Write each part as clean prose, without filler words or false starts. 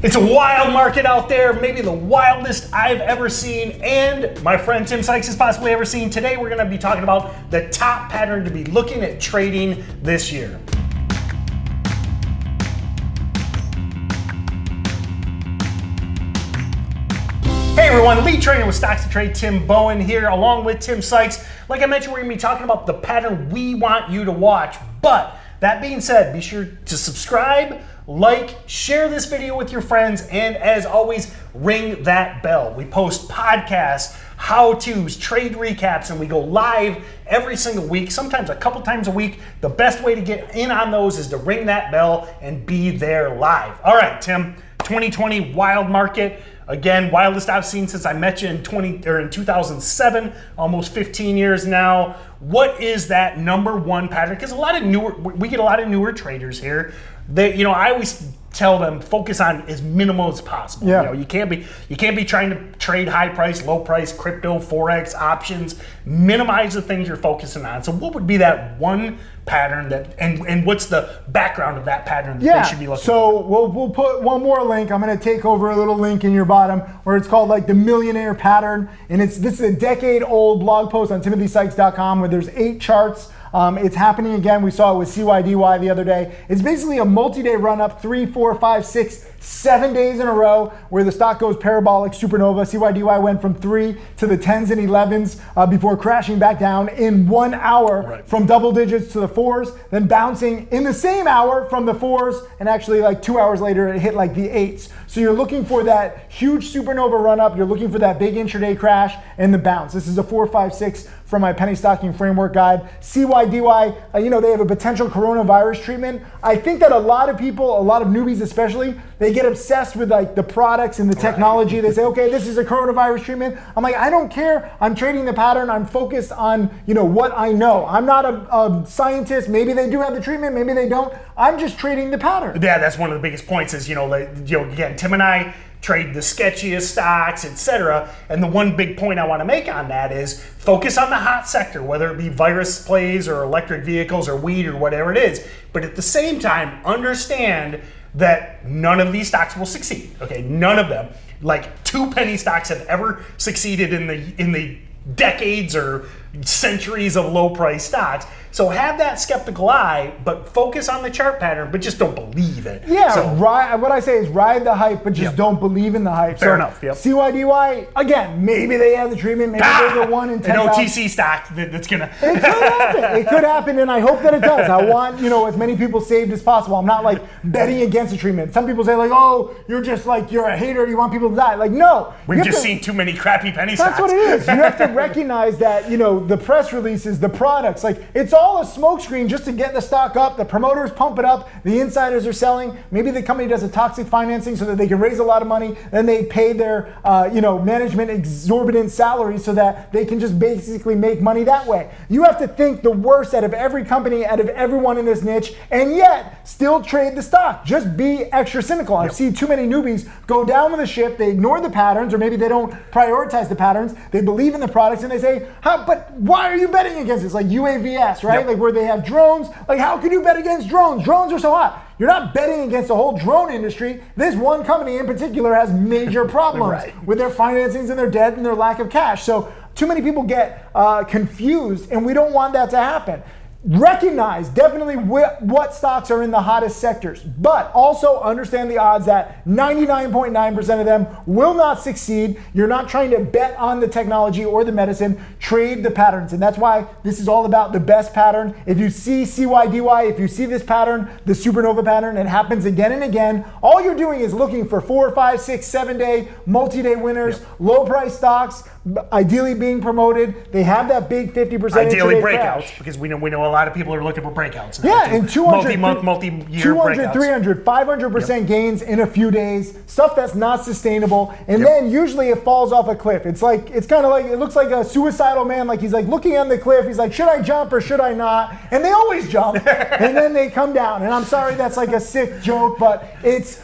It's a wild market out there, maybe the wildest I've ever seen, and my friend Tim Sykes has possibly ever seen. Today we're gonna be talking about the top pattern to be looking at trading this year. Hey everyone, lead trader with StocksToTrade, Tim Bohen here, along with Tim Sykes. Like I mentioned, we're gonna be talking about the pattern we want you to watch, but that being said, be sure to subscribe, like, share this video with your friends, and as always, ring that bell. We post podcasts, how-tos, trade recaps, and we go live every single week, sometimes a couple times a week. The best way to get in on those is to ring that bell and be there live. All right, Tim, 2020 wild market. Again, wildest I've seen since I met you in 2007, almost 15 years now. What is that number one pattern? Because we get a lot of newer traders here. I always tell them focus on as minimal as possible. Yeah. You can't be trying to trade high price, low price, crypto, forex, options. Minimize the things you're focusing on. So what would be that one pattern and what's the background of that pattern that they should be looking for? So we'll put one more link. I'm going to take over a little link in your bottom where it's called like the Millionaire Pattern, and this is a decade-old blog post on TimothySykes.com where there's 8 charts. It's happening again. We saw it with CYDY the other day. It's basically a multi-day run-up, 3, 4, 5, 6, 7 days in a row where the stock goes parabolic, supernova. CYDY went from 3 to the 10s and 11s before crashing back down in 1 hour from double digits to the 4s, then bouncing in the same hour from the 4s, and actually like 2 hours later it hit like the 8s. So you're looking for that huge supernova run-up, you're looking for that big intraday crash and the bounce. This is a 4, 5, 6 from my penny stocking framework guide. CYDY, they have a potential coronavirus treatment. I think that a lot of people, a lot of newbies especially, they get obsessed with like the products and the technology. They say, okay, this is a coronavirus treatment. I'm like, I don't care. I'm trading the pattern. I'm focused on what I know. I'm not a scientist. Maybe they do have the treatment. Maybe they don't. I'm just trading the pattern. Yeah, that's one of the biggest points is, again, Tim and I trade the sketchiest stocks, etc. And the one big point I want to make on that is focus on the hot sector, whether it be virus plays or electric vehicles or weed or whatever it is. But at the same time, understand that none of these stocks will succeed. Okay, none of them. Like 2 penny stocks have ever succeeded in the decades or centuries of low price stocks. So have that skeptical eye, but focus on the chart pattern, but just don't believe it. Yeah, so, what I say is ride the hype, but just don't believe in the hype. Fair enough, yep. CYDY, again, maybe they have the treatment, maybe they're the 1 in 10,000. An OTC stock that's gonna... It could happen. It could happen, and I hope that it does. I want, as many people saved as possible. I'm not like betting against the treatment. Some people say like, oh, you're a hater, you want people to die. Like, no. We've just seen too many crappy penny stocks. That's what it is. You have to recognize that, the press releases, the products, like it's all a smokescreen just to get the stock up. The promoters pump it up. The insiders are selling. Maybe the company does a toxic financing so that they can raise a lot of money. Then they pay their, management exorbitant salaries so that they can just basically make money that way. You have to think the worst out of every company, out of everyone in this niche, and yet still trade the stock. Just be extra cynical. I've seen too many newbies go down with the ship. They ignore the patterns, or maybe they don't prioritize the patterns. They believe in the products and they say, but why are you betting against this? Like UAVs, right? Like where they have drones. Like how can you bet against drones? Drones are so hot. You're not betting against the whole drone industry. This one company in particular has major problems with their financings and their debt and their lack of cash. So too many people get confused, and we don't want that to happen. Recognize definitely what stocks are in the hottest sectors, but also understand the odds that 99.9% of them will not succeed. You're not trying to bet on the technology or the medicine, trade the patterns. And that's why this is all about the best pattern. If you see CYDY, if you see this pattern, the supernova pattern, it happens again and again. All you're doing is looking for 4, 5, 6, 7 day, multi-day winners, low price stocks, ideally being promoted. They have that big 50% ideally breakouts crash. because we know a lot of people are looking for breakouts. Yeah, and 200, multi-month, multi-year 200, breakouts. 300, 500% gains in a few days. Stuff that's not sustainable, and then usually it falls off a cliff. It looks like a suicidal man. Like he's like looking on the cliff. He's like, should I jump or should I not? And they always jump, and then they come down. And I'm sorry, that's like a sick joke, but it's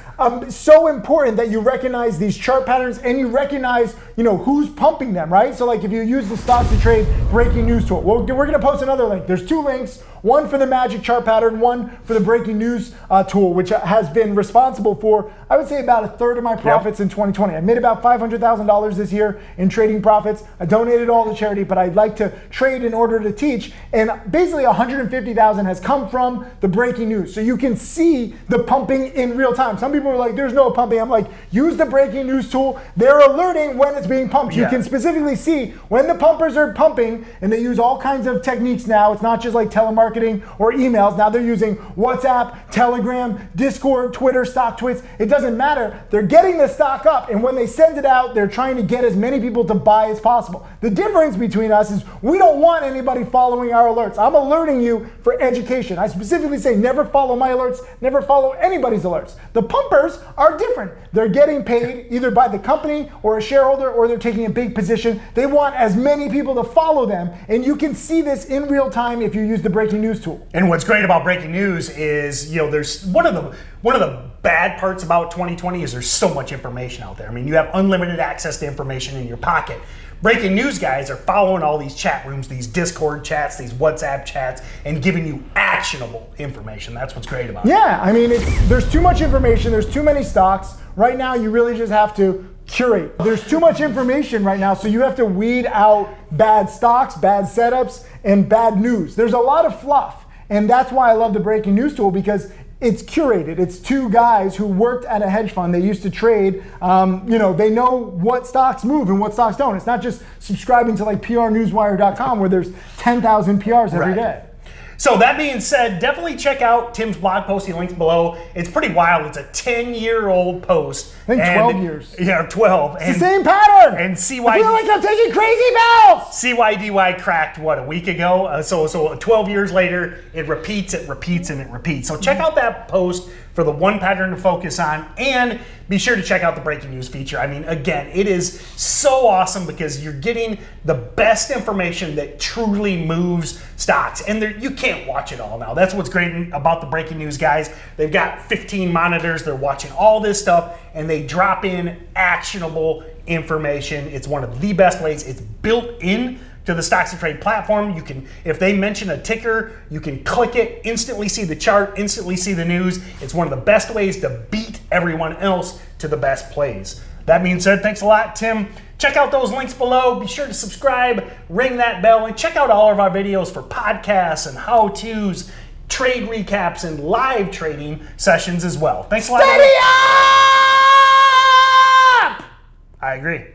so important that you recognize these chart patterns and you recognize, who's pumping them, right? So like if you use the StocksToTrade breaking news tool, we're going to post another link. There's 2 links. one for the magic chart pattern, one for the breaking news tool, which has been responsible for, I would say, about a third of my profits in 2020. I made about $500,000 this year in trading profits. I donated all to charity, but I'd like to trade in order to teach. And basically $150,000 has come from the breaking news. So you can see the pumping in real time. Some people are like, there's no pumping. I'm like, use the breaking news tool. They're alerting when it's being pumped. You can specifically see when the pumpers are pumping, and they use all kinds of techniques now. It's not just like telemarketing or emails. Now they're using WhatsApp, Telegram, Discord, Twitter, StockTwits. It doesn't matter. They're getting the stock up, and when they send it out, they're trying to get as many people to buy as possible. The difference between us is we don't want anybody following our alerts. I'm alerting you for education. I specifically say never follow my alerts, never follow anybody's alerts. The pumpers are different. They're getting paid either by the company or a shareholder, or they're taking a big position. They want as many people to follow them, and you can see this in real time if you use the breaking news tool. And what's great about breaking news is, there's one of the bad parts about 2020 is there's so much information out there. I mean, you have unlimited access to information in your pocket. Breaking news guys are following all these chat rooms, these Discord chats, these WhatsApp chats, and giving you actionable information. That's what's great about it. Yeah, I mean, there's too much information, there's too many stocks. Right now, you really just have to curate. There's too much information right now, so you have to weed out bad stocks, bad setups, and bad news. There's a lot of fluff, and that's why I love the breaking news tool, because it's curated. It's two guys who worked at a hedge fund. They used to trade. They know what stocks move and what stocks don't. It's not just subscribing to like prnewswire.com where there's 10,000 PRs every day. So that being said, definitely check out Tim's blog post. He links below. It's pretty wild. It's a 10-year-old post. I think 12 years. Yeah, 12. It's the same pattern. And I feel like I'm taking crazy pills. CYDY cracked, a week ago? So 12 years later, it repeats, and it repeats. So check out that post for the one pattern to focus on, and be sure to check out the breaking news feature. I mean, again, it is so awesome because you're getting the best information that truly moves stocks. And you can't watch it all now. That's what's great about the breaking news guys. They've got 15 monitors. They're watching all this stuff, and they drop in actionable information. It's one of the best ways. It's built in to the StocksToTrade platform. You can, if they mention a ticker, you can click it, instantly see the chart, instantly see the news. It's one of the best ways to beat everyone else to the best plays. That being said, thanks a lot, Tim. Check out those links below. Be sure to subscribe, ring that bell, and check out all of our videos for podcasts and how-tos, trade recaps, and live trading sessions as well. Thanks a lot. Steady up! I agree.